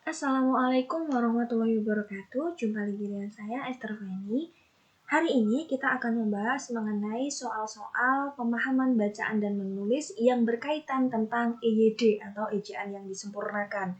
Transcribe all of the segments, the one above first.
Assalamualaikum warahmatullahi wabarakatuh. Jumpa lagi dengan saya Esther Feni. Hari ini kita akan membahas mengenai soal-soal pemahaman bacaan dan menulis yang berkaitan tentang EYD atau ejaan yang disempurnakan.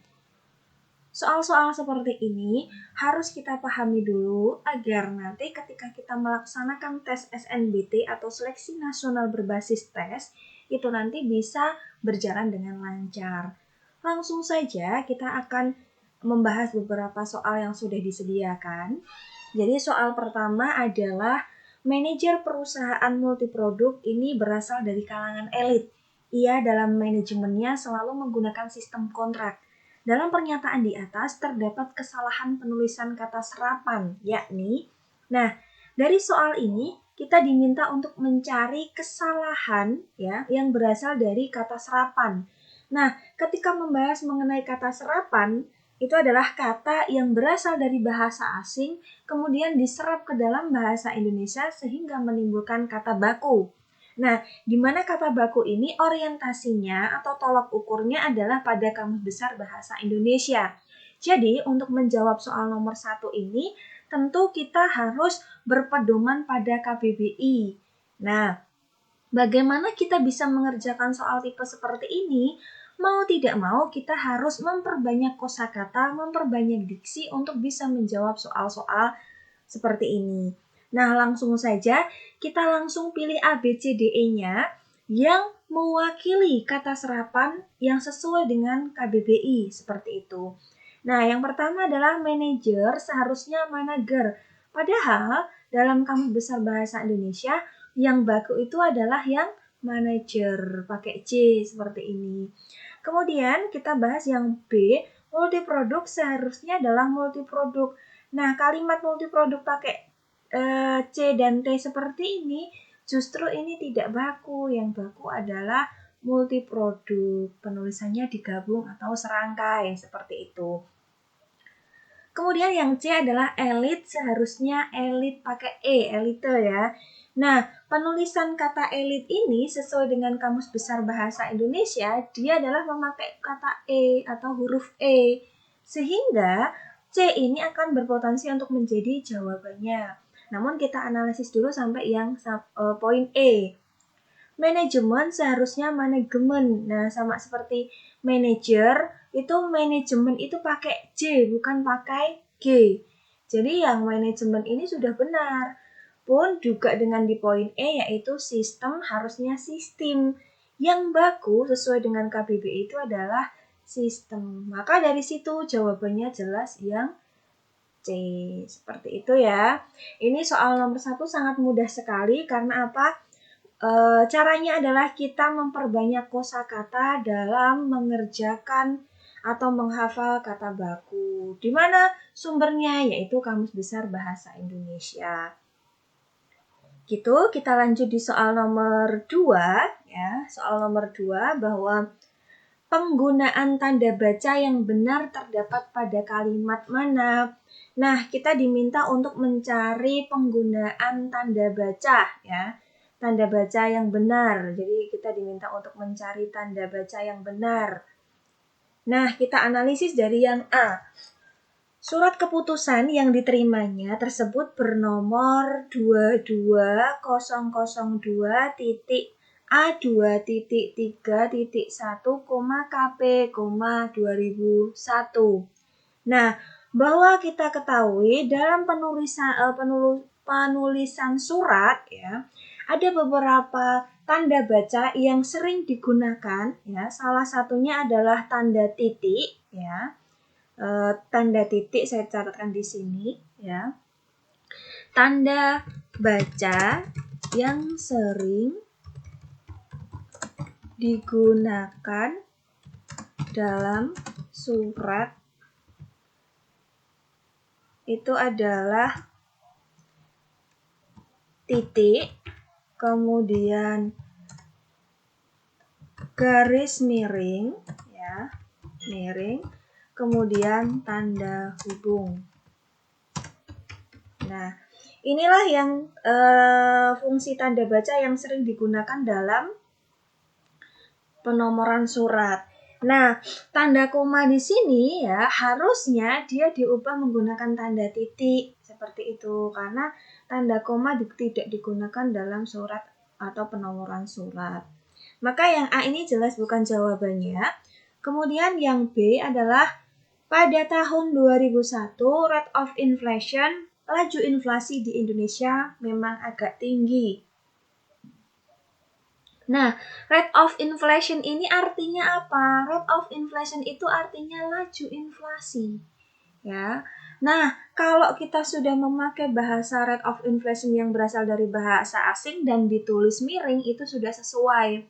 Soal-soal seperti ini harus kita pahami dulu agar nanti ketika kita melaksanakan tes SNBT atau Seleksi Nasional Berbasis Tes, itu nanti bisa berjalan dengan lancar. Langsung saja kita akan membahas beberapa soal yang sudah disediakan. Jadi soal pertama adalah manajer perusahaan multiproduk ini berasal dari kalangan elit. Ia dalam manajemennya selalu menggunakan sistem kontrak. Dalam pernyataan di atas terdapat kesalahan penulisan kata serapan, yakni, dari soal ini kita diminta untuk mencari kesalahan yang berasal dari kata serapan. Nah, ketika membahas mengenai kata serapan, itu adalah kata yang berasal dari bahasa asing, kemudian diserap ke dalam bahasa Indonesia sehingga menimbulkan kata baku. Nah, di mana kata baku ini orientasinya atau tolak ukurnya adalah pada Kamus Besar Bahasa Indonesia. Jadi, untuk menjawab soal nomor 1 ini, tentu kita harus berpedoman pada KBBI. Nah, bagaimana kita bisa mengerjakan soal tipe seperti ini? Mau tidak mau kita harus memperbanyak kosakata, memperbanyak diksi untuk bisa menjawab soal-soal seperti ini. Nah, langsung saja kita langsung pilih A, B, C, D, E-nya yang mewakili kata serapan yang sesuai dengan KBBI seperti itu. Nah, yang pertama adalah manajer seharusnya manager. Padahal dalam Kamus Besar Bahasa Indonesia yang baku itu adalah yang manager, pakai C seperti ini. Kemudian kita bahas yang B, multiproduk seharusnya adalah multiproduk. Nah, kalimat multiproduk pakai C dan T seperti ini, justru ini tidak baku. Yang baku adalah multiproduk. Penulisannya digabung atau serangkai seperti itu. Kemudian yang C adalah elit, seharusnya elit pakai E, elite ya. Nah, penulisan kata elit ini sesuai dengan Kamus Besar Bahasa Indonesia, dia adalah memakai kata E atau huruf E. Sehingga C ini akan berpotensi untuk menjadi jawabannya. Namun kita analisis dulu sampai yang poin E. Manajemen seharusnya manajemen. Nah, sama seperti manager, itu manajemen itu pakai J, bukan pakai G. Jadi yang manajemen ini sudah benar. Pun juga dengan di poin E, yaitu sistem harusnya sistem. Yang baku sesuai dengan KBBI itu adalah sistem. Maka dari situ jawabannya jelas yang C. Seperti itu ya. Ini soal nomor 1 sangat mudah sekali karena apa? Caranya adalah kita memperbanyak kosakata dalam mengerjakan atau menghafal kata baku. Di mana sumbernya? Yaitu Kamus Besar Bahasa Indonesia. Gitu, kita lanjut di soal nomor 2 ya. Soal nomor 2 bahwa penggunaan tanda baca yang benar terdapat pada kalimat mana? Nah, kita diminta untuk mencari penggunaan tanda baca ya. Tanda baca yang benar. Jadi kita diminta untuk mencari tanda baca yang benar. Nah, kita analisis dari yang A. Surat keputusan yang diterimanya tersebut bernomor 22202.A2.3.1, Nah, bahwa kita ketahui dalam penulisan surat ya, ada beberapa tanda baca yang sering digunakan ya. Salah satunya adalah tanda titik ya. Tanda titik saya catatkan di sini ya. Tanda baca yang sering digunakan dalam surat itu adalah titik, kemudian garis miring ya, miring, kemudian tanda hubung. Nah, inilah yang fungsi tanda baca yang sering digunakan dalam penomoran surat. Nah, tanda koma di sini ya harusnya dia diubah menggunakan tanda titik seperti itu karena tanda koma tidak digunakan dalam surat atau penomoran surat. Maka yang A ini jelas bukan jawabannya. Kemudian yang B adalah pada tahun 2001 rate of inflation, laju inflasi di Indonesia memang agak tinggi. Nah, rate of inflation ini artinya apa? Rate of inflation itu artinya laju inflasi. Ya. Nah, kalau kita sudah memakai bahasa rate of inflation yang berasal dari bahasa asing dan ditulis miring, itu sudah sesuai.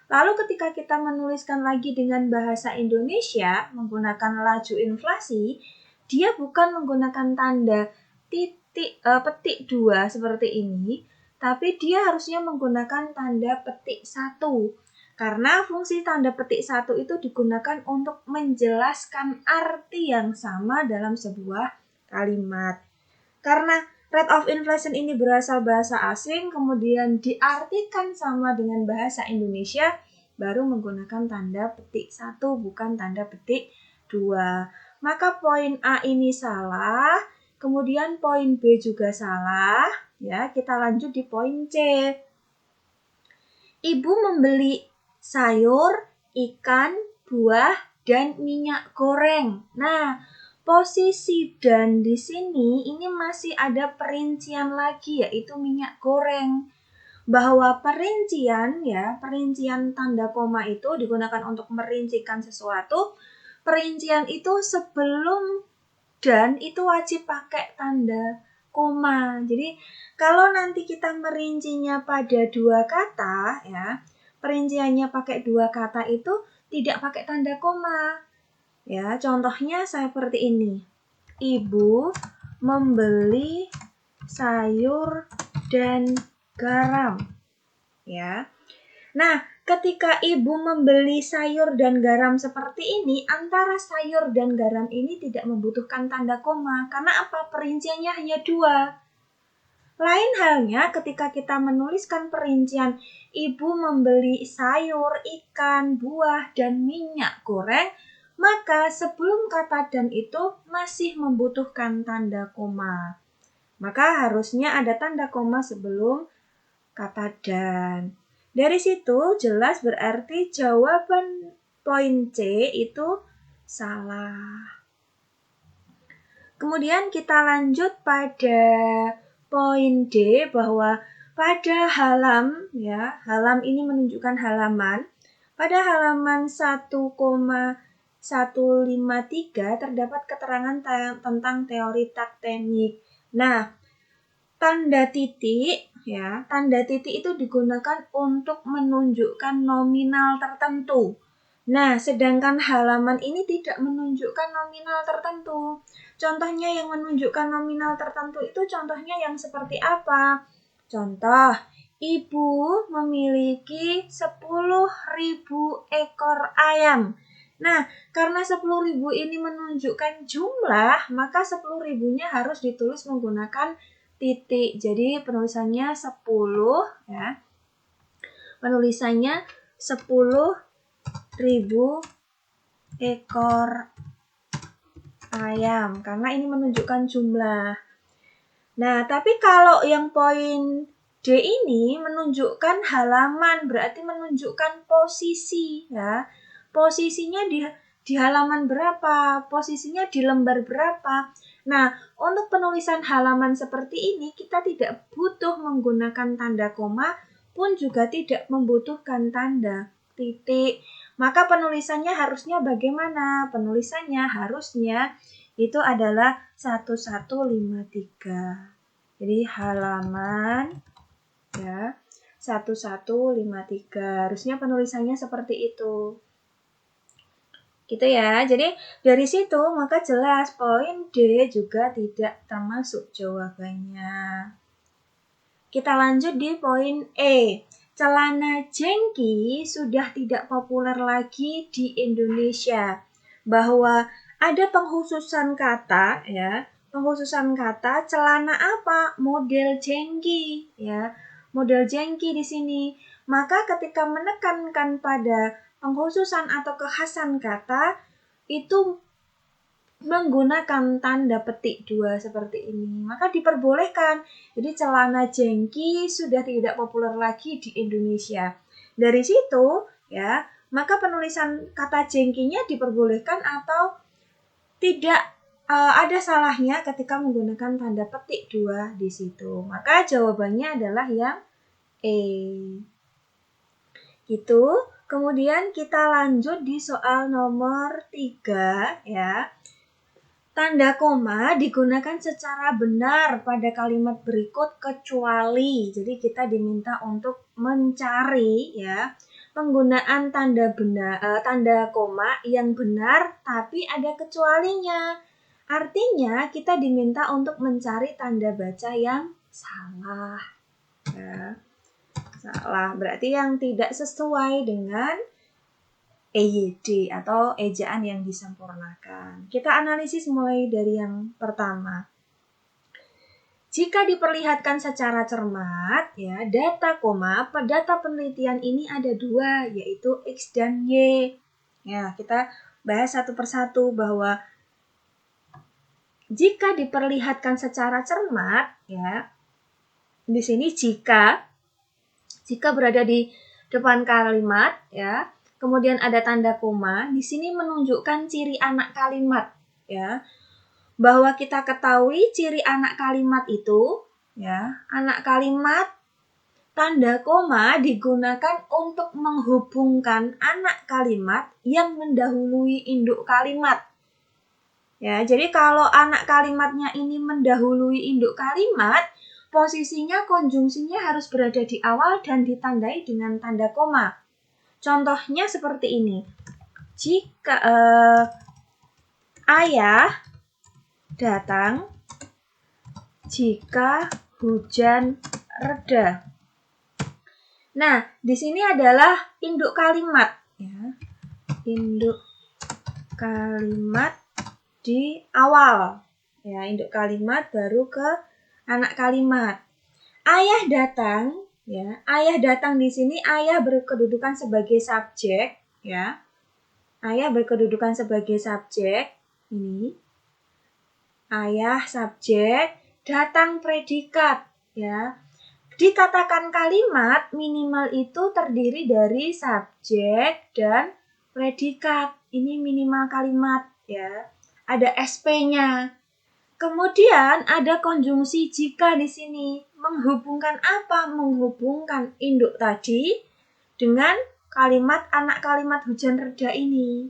Lalu ketika kita menuliskan lagi dengan bahasa Indonesia menggunakan laju inflasi, dia bukan menggunakan tanda petik 2 seperti ini, tapi dia harusnya menggunakan tanda petik 1. Karena fungsi tanda petik 1 itu digunakan untuk menjelaskan arti yang sama dalam sebuah kalimat. Karena rate of inflation ini berasal bahasa asing, kemudian diartikan sama dengan bahasa Indonesia, baru menggunakan tanda petik 1, bukan tanda petik 2. Maka poin A ini salah, kemudian poin B juga salah. Ya, kita lanjut di poin C. Ibu membeli sayur, ikan, buah, dan minyak goreng. Nah, posisi dan di sini ini masih ada perincian lagi yaitu minyak goreng. Bahwa perincian tanda koma itu digunakan untuk merincikan sesuatu. Perincian itu sebelum dan itu wajib pakai tanda koma. Jadi kalau nanti kita merincinya pada 2 kata ya, perinciannya pakai 2 kata itu tidak pakai tanda koma. Ya, contohnya seperti ini. Ibu membeli sayur dan garam. Ya. Nah, ketika ibu membeli sayur dan garam seperti ini, antara sayur dan garam ini tidak membutuhkan tanda koma. Karena apa? Perinciannya hanya 2. Lain halnya ketika kita menuliskan perincian ibu membeli sayur, ikan, buah, dan minyak goreng, maka sebelum kata dan itu masih membutuhkan tanda koma. Maka harusnya ada tanda koma sebelum kata dan. Dari situ jelas berarti jawaban poin C itu salah. Kemudian kita lanjut pada poin D bahwa pada halam ini menunjukkan halaman. Pada halaman 1,153 terdapat keterangan tentang teori taktemik. Nah, tanda titik itu digunakan untuk menunjukkan nominal tertentu. Nah, sedangkan halaman ini tidak menunjukkan nominal tertentu. Contohnya yang menunjukkan nominal tertentu itu contohnya yang seperti apa? Contoh, ibu memiliki 10.000 ekor ayam. Nah, karena 10.000 ini menunjukkan jumlah, maka 10.000-nya harus ditulis menggunakan titik. Jadi penulisannya 10 ya. Penulisannya 10.000 ekor ayam karena ini menunjukkan jumlah. Nah, tapi kalau yang poin D ini menunjukkan halaman, berarti menunjukkan posisi ya. Posisinya di halaman berapa? Posisinya di lembar berapa? Nah, untuk penulisan halaman seperti ini kita tidak butuh menggunakan tanda koma pun juga tidak membutuhkan tanda titik. Maka penulisannya harusnya bagaimana? Penulisannya harusnya itu adalah 1153. Jadi halaman ya 1153. Harusnya penulisannya seperti itu. Gitu ya. Jadi dari situ maka jelas poin D juga tidak termasuk jawabannya. Kita lanjut di poin E. Celana jengki sudah tidak populer lagi di Indonesia. Bahwa ada pengkhususan kata ya. Pengkhususan kata celana apa? Model jengki ya. Model jengki di sini. Maka ketika menekankan pada pengkhususan atau kekhasan kata itu menggunakan tanda petik 2 seperti ini, maka diperbolehkan. Jadi celana jengki sudah tidak populer lagi di Indonesia. Dari situ ya, maka penulisan kata jengkinya diperbolehkan atau tidak ada salahnya ketika menggunakan tanda petik 2 di situ. Maka jawabannya adalah yang E. Gitu. Kemudian kita lanjut di soal nomor 3 ya. Tanda koma digunakan secara benar pada kalimat berikut kecuali. Jadi kita diminta untuk mencari ya penggunaan tanda koma yang benar tapi ada kecualinya. Artinya kita diminta untuk mencari tanda baca yang salah. Ya. Salah berarti yang tidak sesuai dengan EYD atau ejaan yang disempurnakan. Kita analisis mulai dari yang pertama. Jika diperlihatkan secara cermat, ya, data penelitian ini ada 2, yaitu X dan Y. Ya, kita bahas satu persatu bahwa jika diperlihatkan secara cermat, ya, di sini jika berada di depan kalimat, ya, kemudian ada tanda koma, di sini menunjukkan ciri anak kalimat, ya. Bahwa kita ketahui ciri anak kalimat itu, ya, anak kalimat tanda koma digunakan untuk menghubungkan anak kalimat yang mendahului induk kalimat. Ya, jadi kalau anak kalimatnya ini mendahului induk kalimat, posisinya konjungsinya harus berada di awal dan ditandai dengan tanda koma. Contohnya seperti ini. Jika ayah datang jika hujan reda. Nah, di sini adalah induk kalimat, ya. Induk kalimat di awal. Ya, induk kalimat baru ke anak kalimat. Ayah datang, ya. Ayah datang di sini ayah berkedudukan sebagai subjek, ya. Ayah berkedudukan sebagai subjek. Ini. Ayah subjek, datang predikat, ya. Dikatakan kalimat minimal itu terdiri dari subjek dan predikat. Ini minimal kalimat, ya. Ada SP-nya. Kemudian ada konjungsi jika di sini. Menghubungkan apa? Menghubungkan induk tadi dengan kalimat anak kalimat hujan reda ini.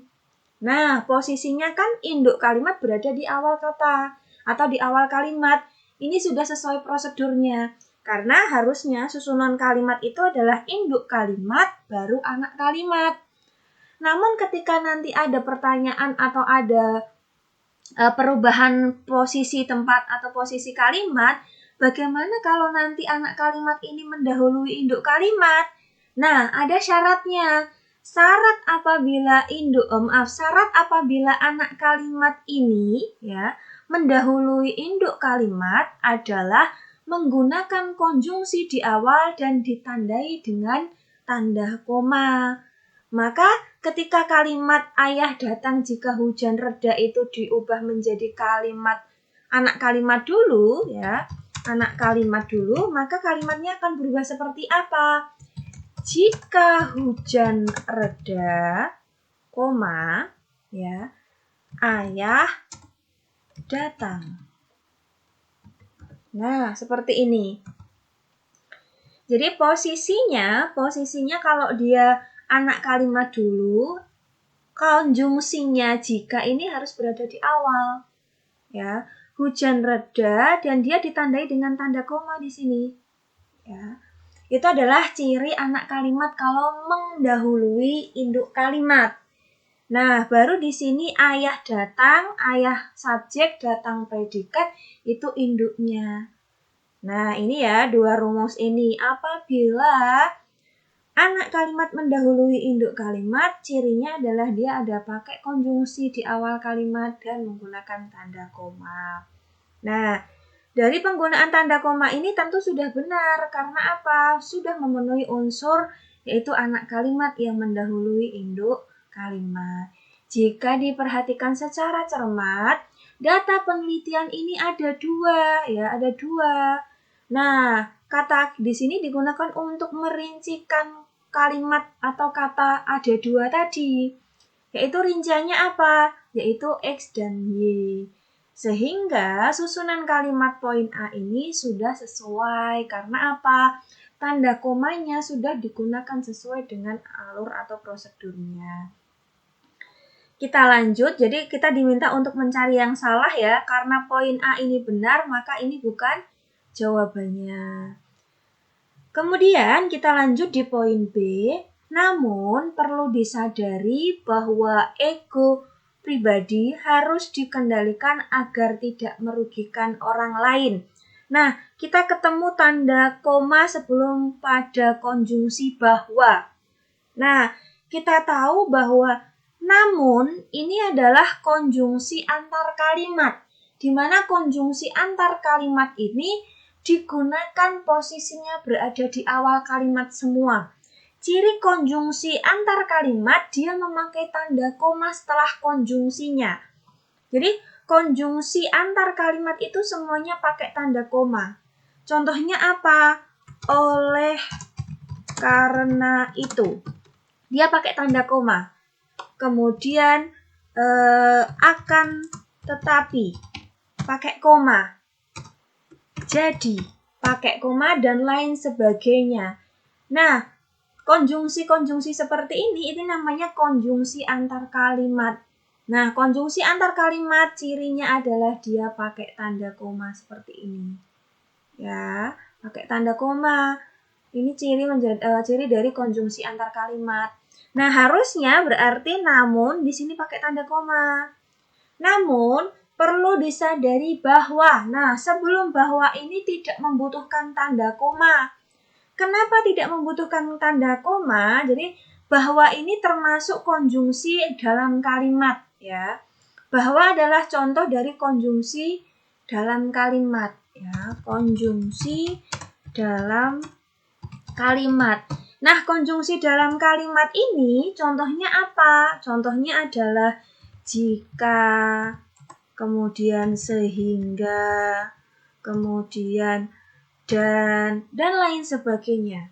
Nah, posisinya kan induk kalimat berada di awal kata atau di awal kalimat. Ini sudah sesuai prosedurnya. Karena harusnya susunan kalimat itu adalah induk kalimat baru anak kalimat. Namun ketika nanti ada pertanyaan atau ada perubahan posisi tempat atau posisi kalimat, bagaimana kalau nanti anak kalimat ini mendahului induk kalimat? Nah, ada syaratnya. Syarat apabila anak kalimat ini ya mendahului induk kalimat adalah menggunakan konjungsi di awal dan ditandai dengan tanda koma. Maka ketika kalimat ayah datang jika hujan reda itu diubah menjadi kalimat anak kalimat dulu, ya. Anak kalimat dulu, maka kalimatnya akan berubah seperti apa? Jika hujan reda, koma, ya. Ayah datang. Nah, seperti ini. Jadi posisinya kalau dia anak kalimat dulu, konjungsinya jika ini harus berada di awal. Ya, hujan reda dan dia ditandai dengan tanda koma di sini. Ya. Itu adalah ciri anak kalimat kalau mendahului induk kalimat. Nah, baru di sini ayah datang, ayah subjek, datang predikat, itu induknya. Nah, ini ya 2 rumus ini. Apabila anak kalimat mendahului induk kalimat, cirinya adalah dia ada pakai konjungsi di awal kalimat dan menggunakan tanda koma. Nah, dari penggunaan tanda koma ini tentu sudah benar. Karena apa? Sudah memenuhi unsur yaitu anak kalimat yang mendahului induk kalimat. Jika diperhatikan secara cermat, data penelitian ini ada dua. Nah, kata di sini digunakan untuk merincikan kalimat atau kata ada dua tadi. Yaitu rinciannya apa? Yaitu X dan Y. Sehingga susunan kalimat poin A ini sudah sesuai. Karena apa? Tanda komanya sudah digunakan sesuai dengan alur atau prosedurnya. Kita lanjut, jadi kita diminta untuk mencari yang salah ya, karena poin A ini benar, maka ini bukan jawabannya. Kemudian kita lanjut di poin B, namun perlu disadari bahwa ego pribadi harus dikendalikan agar tidak merugikan orang lain. Nah, kita ketemu tanda koma sebelum pada konjungsi bahwa. Nah, kita tahu bahwa namun ini adalah konjungsi antar kalimat, di mana konjungsi antar kalimat ini digunakan posisinya berada di awal kalimat semua. Ciri konjungsi antar kalimat, dia memakai tanda koma setelah konjungsinya. Jadi konjungsi antar kalimat itu semuanya pakai tanda koma. Contohnya apa? Oleh karena itu. Dia pakai tanda koma. Kemudian akan tetapi pakai koma. Jadi pakai koma dan lain sebagainya. Nah, konjungsi-konjungsi seperti ini namanya konjungsi antar kalimat. Nah, konjungsi antar kalimat cirinya adalah dia pakai tanda koma seperti ini. Ya, pakai tanda koma. Ini ciri dari konjungsi antar kalimat. Nah, harusnya berarti namun di sini pakai tanda koma. Namun perlu disadari bahwa, nah sebelum bahwa ini tidak membutuhkan tanda koma. Kenapa tidak membutuhkan tanda koma? Jadi bahwa ini termasuk konjungsi dalam kalimat ya. Bahwa adalah contoh dari konjungsi dalam kalimat ya, konjungsi dalam kalimat. Nah, konjungsi dalam kalimat ini contohnya apa? Contohnya adalah jika, kemudian sehingga, kemudian dan lain sebagainya.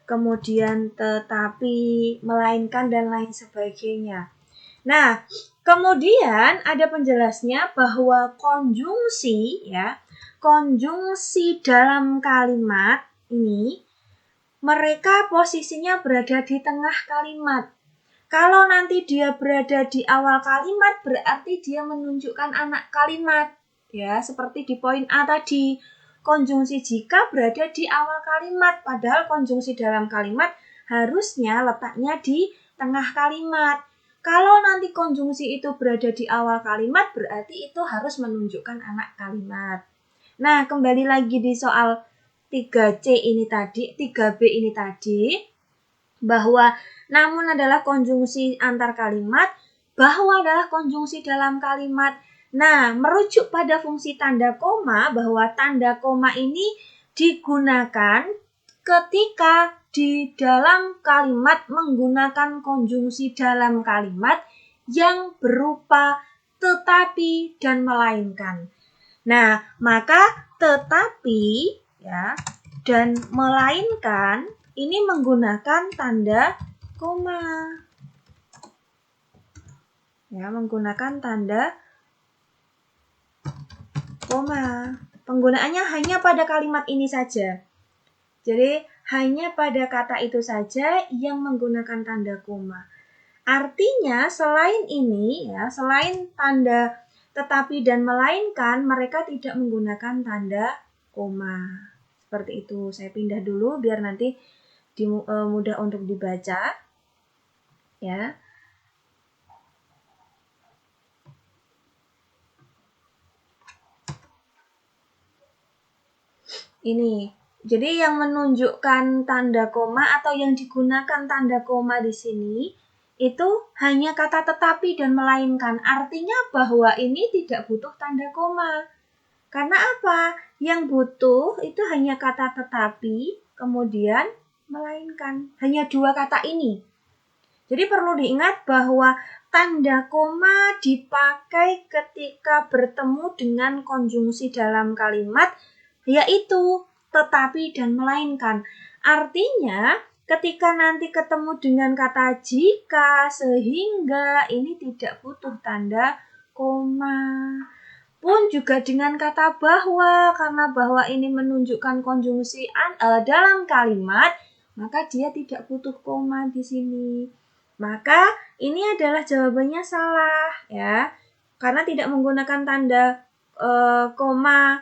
Kemudian tetapi, melainkan dan lain sebagainya. Nah, kemudian ada penjelasnya bahwa konjungsi ya, konjungsi dalam kalimat ini mereka posisinya berada di tengah kalimat. Kalau nanti dia berada di awal kalimat, berarti dia menunjukkan anak kalimat. Ya, seperti di poin A tadi. Konjungsi jika berada di awal kalimat, padahal konjungsi dalam kalimat harusnya letaknya di tengah kalimat. Kalau nanti konjungsi itu berada di awal kalimat, berarti itu harus menunjukkan anak kalimat. Nah, kembali lagi di soal 3C ini tadi, 3B ini tadi, bahwa namun adalah konjungsi antar kalimat, bahwa adalah konjungsi dalam kalimat. Nah, merujuk pada fungsi tanda koma, bahwa tanda koma ini digunakan ketika di dalam kalimat menggunakan konjungsi dalam kalimat yang berupa tetapi dan melainkan. Nah, maka tetapi ya dan melainkan ini menggunakan tanda koma. Ya, menggunakan tanda koma. Penggunaannya hanya pada kalimat ini saja. Jadi, hanya pada kata itu saja yang menggunakan tanda koma. Artinya, selain ini ya, selain tanda tetapi dan melainkan, mereka tidak menggunakan tanda koma. Seperti itu. Saya pindah dulu biar nanti mudah untuk dibaca. Ya. Ini. Jadi yang menunjukkan tanda koma atau yang digunakan tanda koma di sini itu hanya kata tetapi dan melainkan. Artinya bahwa ini tidak butuh tanda koma. Karena apa? Yang butuh itu hanya kata tetapi, kemudian melainkan. Hanya dua kata ini. Jadi perlu diingat bahwa tanda koma dipakai ketika bertemu dengan konjungsi dalam kalimat, yaitu tetapi dan melainkan. Artinya, ketika nanti ketemu dengan kata jika, sehingga, ini tidak butuh tanda koma. Pun juga dengan kata bahwa, karena bahwa ini menunjukkan konjungsi dalam kalimat, maka dia tidak butuh koma di sini. Maka ini adalah jawabannya salah ya, karena tidak menggunakan tanda koma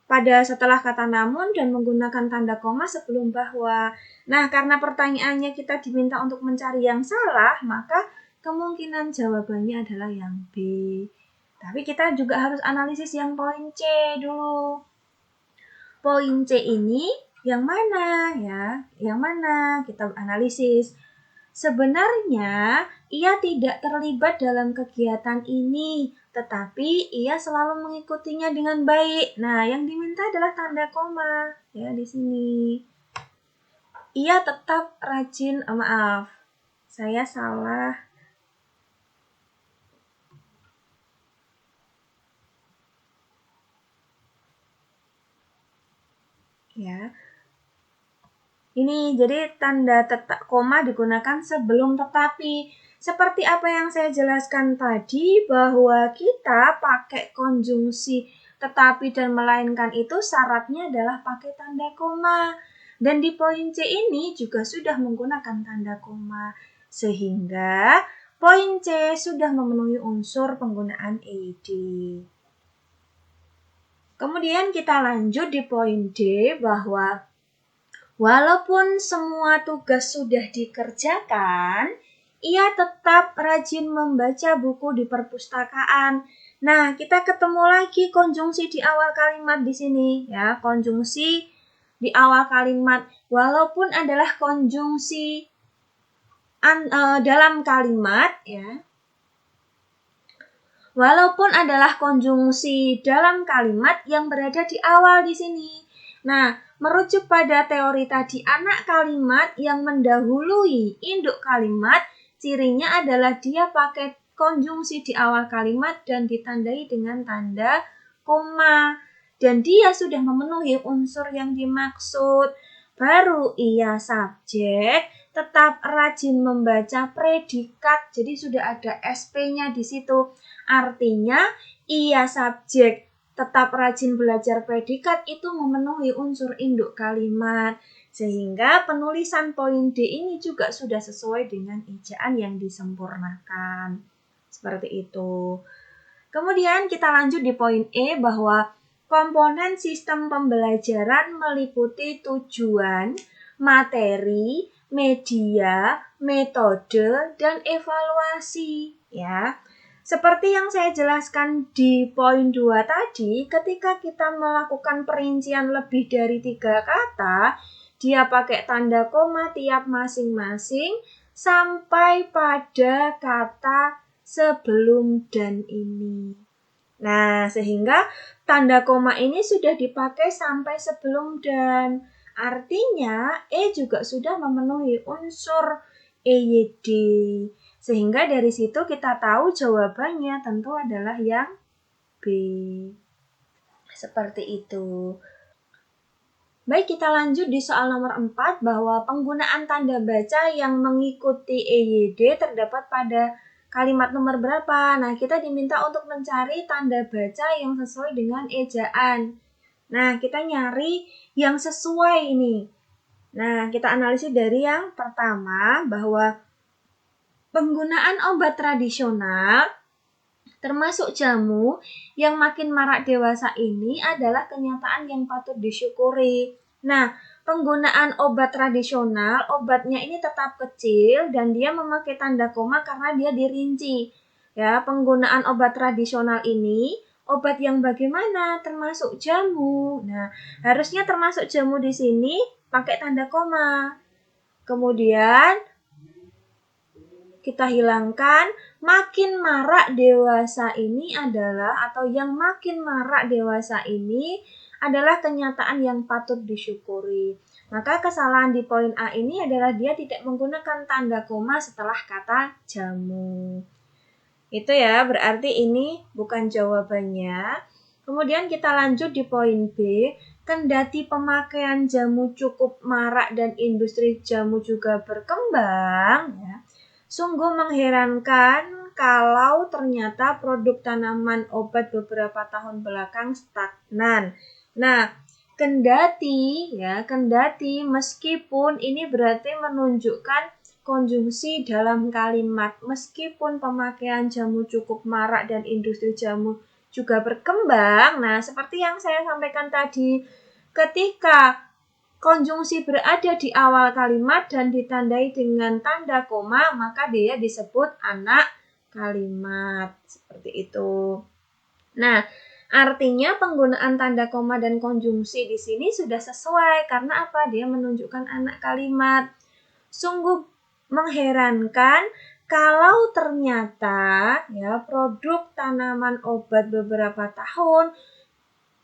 pada setelah kata namun dan menggunakan tanda koma sebelum bahwa. Nah, karena pertanyaannya kita diminta untuk mencari yang salah, maka kemungkinan jawabannya adalah yang B. Tapi kita juga harus analisis yang poin C dulu. Poin C ini yang mana ya? Yang mana? Kita analisis. Sebenarnya ia tidak terlibat dalam kegiatan ini, tetapi ia selalu mengikutinya dengan baik. Nah, yang diminta adalah tanda koma ya di sini. Ia tetap rajin, maaf, saya salah. Ya. Ini jadi tanda koma digunakan sebelum tetapi. Seperti apa yang saya jelaskan tadi, bahwa kita pakai konjungsi tetapi dan melainkan itu syaratnya adalah pakai tanda koma. Dan di poin C ini juga sudah menggunakan tanda koma. Sehingga poin C sudah memenuhi unsur penggunaan ED. Kemudian kita lanjut di poin D, bahwa walaupun semua tugas sudah dikerjakan, ia tetap rajin membaca buku di perpustakaan. Nah, kita ketemu lagi konjungsi di awal kalimat di sini ya, konjungsi di awal kalimat walaupun adalah konjungsi dalam kalimat ya. Walaupun adalah konjungsi dalam kalimat yang berada di awal di sini. Nah, merujuk pada teori tadi, anak kalimat yang mendahului induk kalimat, cirinya adalah dia pakai konjungsi di awal kalimat dan ditandai dengan tanda koma. Dan dia sudah memenuhi unsur yang dimaksud. Baru ia subjek, tetap rajin membaca predikat. Jadi sudah ada SP-nya di situ. Artinya, ia subjek tetap rajin belajar predikat itu memenuhi unsur induk kalimat. Sehingga penulisan poin D ini juga sudah sesuai dengan ejaan yang disempurnakan. Seperti itu. Kemudian kita lanjut di poin E, bahwa komponen sistem pembelajaran meliputi tujuan, materi, media, metode, dan evaluasi. Ya. Seperti yang saya jelaskan di poin 2 tadi, ketika kita melakukan perincian lebih dari 3 kata, dia pakai tanda koma tiap masing-masing sampai pada kata sebelum dan ini. Nah, sehingga tanda koma ini sudah dipakai sampai sebelum dan. Artinya, E juga sudah memenuhi unsur EYD. Sehingga dari situ kita tahu jawabannya tentu adalah yang B. Seperti itu. Baik, kita lanjut di soal nomor 4, bahwa penggunaan tanda baca yang mengikuti EYD terdapat pada kalimat nomor berapa. Nah, kita diminta untuk mencari tanda baca yang sesuai dengan ejaan. Nah, kita nyari yang sesuai ini. Nah, kita analisis dari yang pertama, bahwa penggunaan obat tradisional termasuk jamu yang makin marak dewasa ini adalah kenyataan yang patut disyukuri. Nah, penggunaan obat tradisional, obatnya ini tetap kecil dan dia memakai tanda koma karena dia dirinci. Ya, penggunaan obat tradisional ini, obat yang bagaimana? Termasuk jamu. Nah, harusnya termasuk jamu di sini pakai tanda koma. Kemudian kita hilangkan makin marak dewasa ini adalah, atau yang makin marak dewasa ini adalah kenyataan yang patut disyukuri. Maka kesalahan di poin A ini adalah dia tidak menggunakan tanda koma setelah kata jamu. Itu ya, berarti ini bukan jawabannya. Kemudian kita lanjut di poin B. Kendati pemakaian jamu cukup marak dan industri jamu juga berkembang, ya, sungguh mengherankan kalau ternyata produk tanaman obat beberapa tahun belakang stagnan. Nah, kendati meskipun ini berarti menunjukkan konjungsi dalam kalimat. Meskipun pemakaian jamu cukup marak dan industri jamu juga berkembang. Nah, seperti yang saya sampaikan tadi, ketika konjungsi berada di awal kalimat dan ditandai dengan tanda koma, maka dia disebut anak kalimat. Seperti itu. Nah, artinya penggunaan tanda koma dan konjungsi di sini sudah sesuai. Karena apa? Dia menunjukkan anak kalimat. Sungguh mengherankan kalau ternyata ya produk tanaman obat beberapa tahun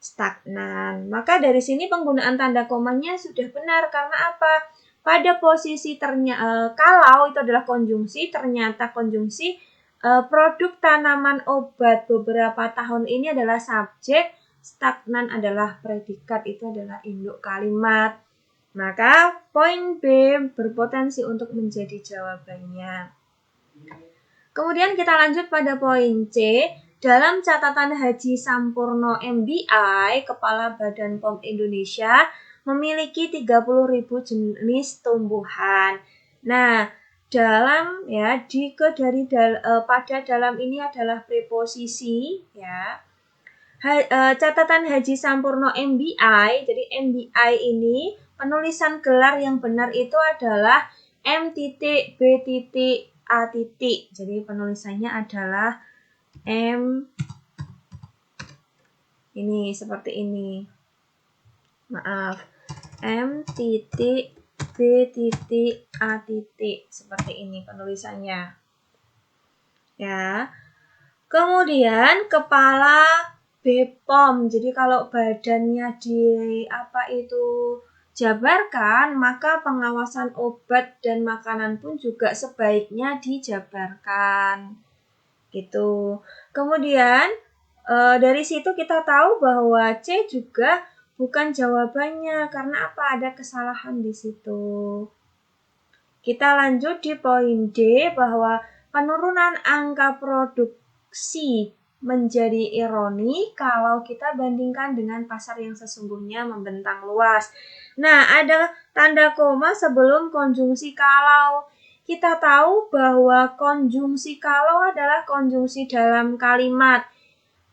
stagnan. Maka dari sini penggunaan tanda komanya sudah benar. Karena apa? Pada posisi kalau itu adalah konjungsi, ternyata konjungsi produk tanaman obat beberapa tahun ini adalah subjek, stagnan adalah predikat, itu adalah induk kalimat. Maka poin B berpotensi untuk menjadi jawabannya. Kemudian kita lanjut pada poin C. Dalam catatan Haji Sampurno MBI, Kepala Badan POM Indonesia, memiliki 30.000 jenis tumbuhan. Nah, pada dalam ini adalah preposisi, ya. Catatan Haji Sampurno MBI, jadi MBI ini penulisan gelar yang benar itu adalah M.B.A. Jadi penulisannya adalah M ini seperti ini. Maaf. M.B.A. seperti ini penulisannya. Ya. Kemudian kepala BPOM. Jadi kalau badannya jabarkan, maka pengawasan obat dan makanan pun juga sebaiknya dijabarkan. Gitu. Kemudian dari situ kita tahu bahwa C juga bukan jawabannya. Karena apa? Ada kesalahan di situ. Kita lanjut di poin D bahwa penurunan angka produksi menjadi ironi kalau kita bandingkan dengan pasar yang sesungguhnya membentang luas. Nah, ada tanda koma sebelum konjungsi kalau. Kita tahu bahwa konjungsi kalau adalah konjungsi dalam kalimat.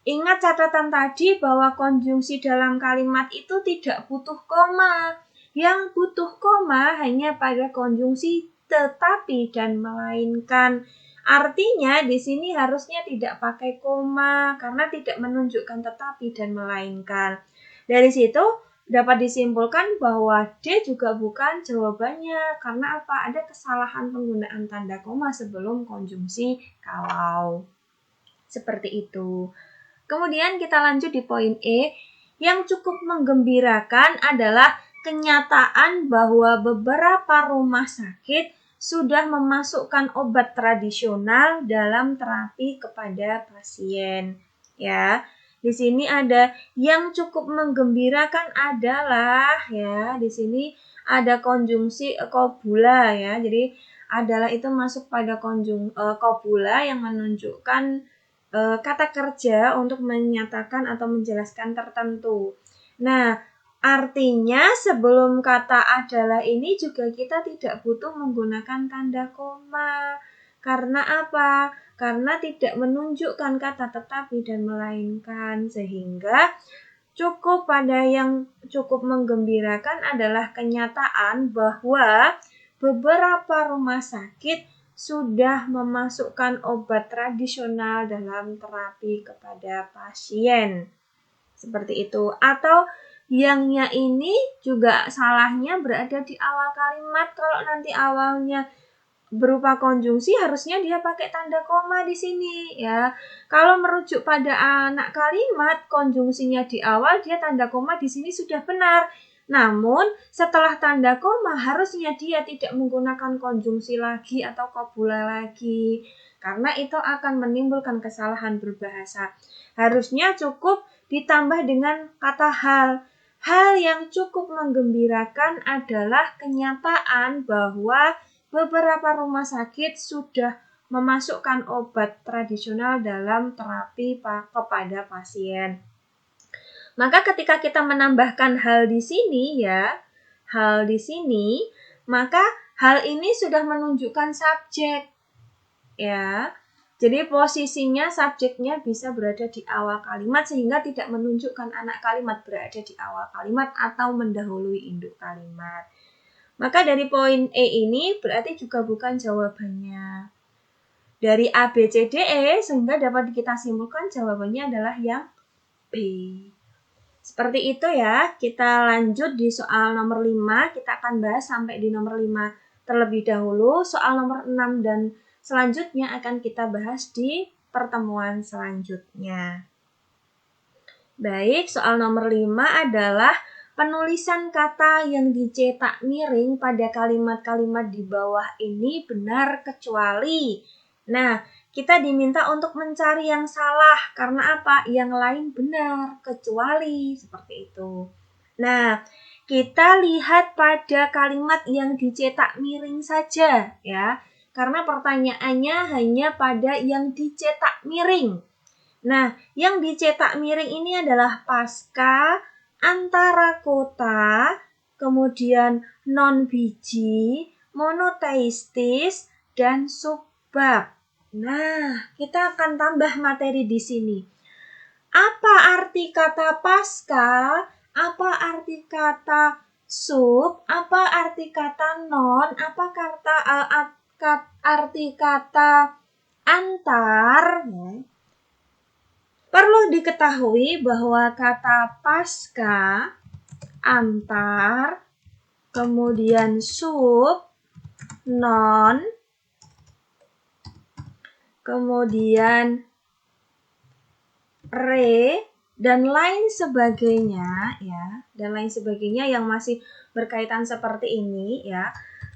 Ingat catatan tadi bahwa konjungsi dalam kalimat itu tidak butuh koma. Yang butuh koma hanya pada konjungsi tetapi dan melainkan. Artinya di sini harusnya tidak pakai koma karena tidak menunjukkan tetapi dan melainkan. Dari situ dapat disimpulkan bahwa D juga bukan jawabannya. Karena apa? Ada kesalahan penggunaan tanda koma sebelum konjungsi kalau. Seperti itu. Kemudian kita lanjut di poin E. Yang cukup menggembirakan adalah kenyataan bahwa beberapa rumah sakit sudah memasukkan obat tradisional dalam terapi kepada pasien. Ya, di sini ada yang cukup menggembirakan adalah ya, di sini ada konjungsi kobula ya. Jadi adalah itu masuk pada kobula yang menunjukkan kata kerja untuk menyatakan atau menjelaskan tertentu. Nah, artinya sebelum kata adalah ini juga kita tidak butuh menggunakan tanda koma. Karena apa? Karena tidak menunjukkan kata tetapi dan melainkan. Sehingga pada yang cukup menggembirakan adalah kenyataan bahwa beberapa rumah sakit sudah memasukkan obat tradisional dalam terapi kepada pasien. Seperti itu. Atau yangnya ini juga salahnya berada di awal kalimat. Kalau nanti awalnya berupa konjungsi harusnya dia pakai tanda koma di sini ya. Kalau merujuk pada anak kalimat konjungsinya di awal dia tanda koma di sini sudah benar. Namun, setelah tanda koma harusnya dia tidak menggunakan konjungsi lagi atau kopula lagi, karena itu akan menimbulkan kesalahan berbahasa. Harusnya cukup ditambah dengan kata hal. Hal yang cukup menggembirakan adalah kenyataan bahwa beberapa rumah sakit sudah memasukkan obat tradisional dalam terapi kepada pasien. Maka ketika kita menambahkan hal di sini maka hal ini sudah menunjukkan subjek. Ya. Jadi posisinya subjeknya bisa berada di awal kalimat sehingga tidak menunjukkan anak kalimat berada di awal kalimat atau mendahului induk kalimat. Maka dari poin E ini berarti juga bukan jawabannya. Dari A, B, C, D, E sehingga dapat kita simpulkan jawabannya adalah yang B. Seperti itu ya, kita lanjut di soal nomor 5, kita akan bahas sampai di nomor 5 terlebih dahulu. Soal nomor 6 dan selanjutnya akan kita bahas di pertemuan selanjutnya. Baik, soal nomor 5 adalah penulisan kata yang dicetak miring pada kalimat-kalimat di bawah ini benar kecuali. Nah, kita diminta untuk mencari yang salah karena apa? Yang lain benar kecuali seperti itu. Nah, kita lihat pada kalimat yang dicetak miring saja ya. Karena pertanyaannya hanya pada yang dicetak miring. Nah, yang dicetak miring ini adalah pasca, antara kota, kemudian non-biji, monoteistis, dan subbab. Nah, kita akan tambah materi di sini. Apa arti kata pasca? Apa arti kata sub? Apa arti kata non? Apa arti kata antar? Perlu diketahui bahwa kata pasca, antar, kemudian sub, non, kemudian re, dan lain sebagainya ya, dan lain sebagainya yang masih berkaitan seperti ini ya.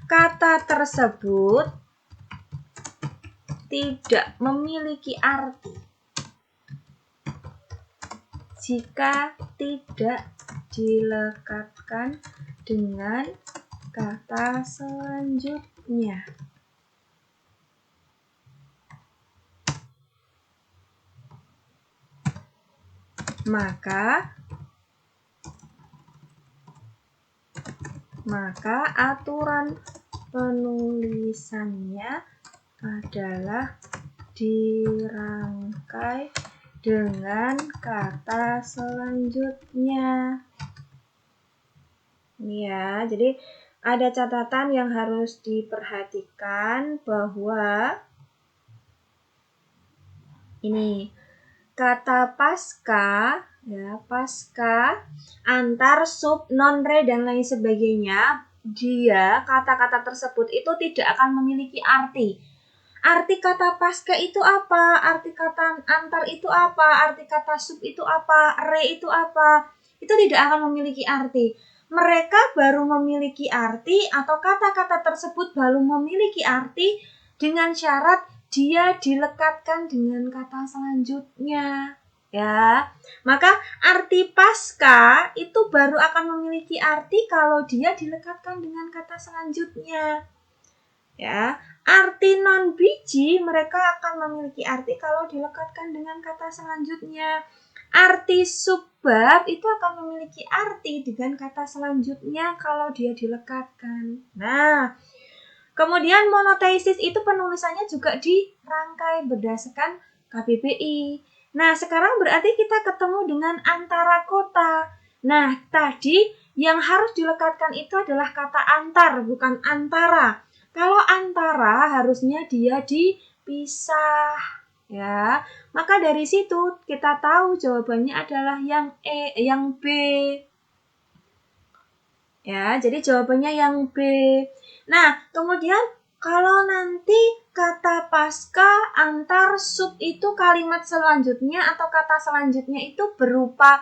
Kata tersebut tidak memiliki arti jika tidak dilekatkan dengan kata selanjutnya. Maka aturan penulisannya adalah dirangkai dengan kata selanjutnya. Ya, jadi ada catatan yang harus diperhatikan bahwa ini kata pasca, ya, pasca, antar, sub, non, re, dan lain sebagainya, kata-kata tersebut itu tidak akan memiliki arti. Arti kata pasca itu apa? Arti kata antar itu apa? Arti kata sub itu apa? Re itu apa? Itu tidak akan memiliki arti. Mereka baru memiliki arti atau kata-kata tersebut baru memiliki arti dengan syarat dia dilekatkan dengan kata selanjutnya. Ya, maka arti pasca itu baru akan memiliki arti kalau dia dilekatkan dengan kata selanjutnya. Ya, arti non biji mereka akan memiliki arti kalau dilekatkan dengan kata selanjutnya. Arti subbab itu akan memiliki arti dengan kata selanjutnya kalau dia dilekatkan. Nah, kemudian monoteistis itu penulisannya juga dirangkai berdasarkan KBBI. Nah, sekarang berarti kita ketemu dengan antara kota. Nah, tadi yang harus dilekatkan itu adalah kata antar, bukan antara. Kalau antara harusnya dia dipisah, ya. Maka dari situ kita tahu jawabannya adalah yang B. Ya, jadi jawabannya yang B. Nah, kemudian kalau nanti kata pasca, antar, sub itu kalimat selanjutnya atau kata selanjutnya itu berupa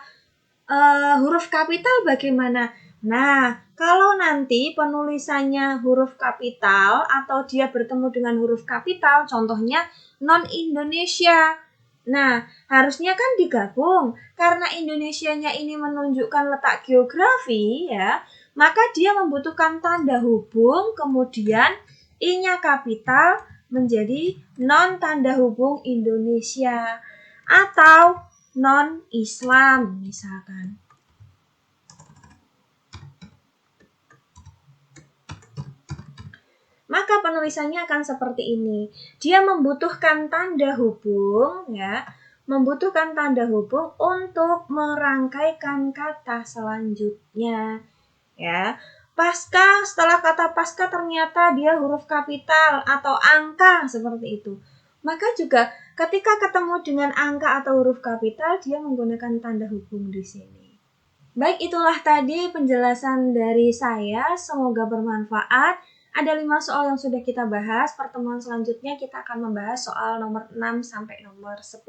huruf kapital bagaimana? Nah, kalau nanti penulisannya huruf kapital atau dia bertemu dengan huruf kapital, contohnya non-Indonesia. Nah, harusnya kan digabung. Karena Indonesianya ini menunjukkan letak geografi ya, maka dia membutuhkan tanda hubung, kemudian I-nya kapital menjadi non tanda hubung Indonesia atau non-Islam misalkan. Maka penulisannya akan seperti ini. Dia membutuhkan tanda hubung ya, membutuhkan tanda hubung untuk merangkaikan kata selanjutnya ya. Setelah kata pasca ternyata dia huruf kapital atau angka seperti itu. Maka juga ketika ketemu dengan angka atau huruf kapital dia menggunakan tanda hubung di sini. Baik, itulah tadi penjelasan dari saya. Semoga bermanfaat. Ada 5 soal yang sudah kita bahas. Pertemuan selanjutnya kita akan membahas soal nomor 6 sampai nomor 10.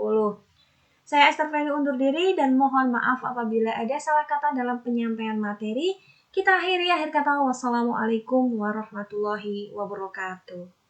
Saya Esther Feni undur diri dan mohon maaf apabila ada salah kata dalam penyampaian materi. Kita akhiri akhir kata wassalamualaikum warahmatullahi wabarakatuh.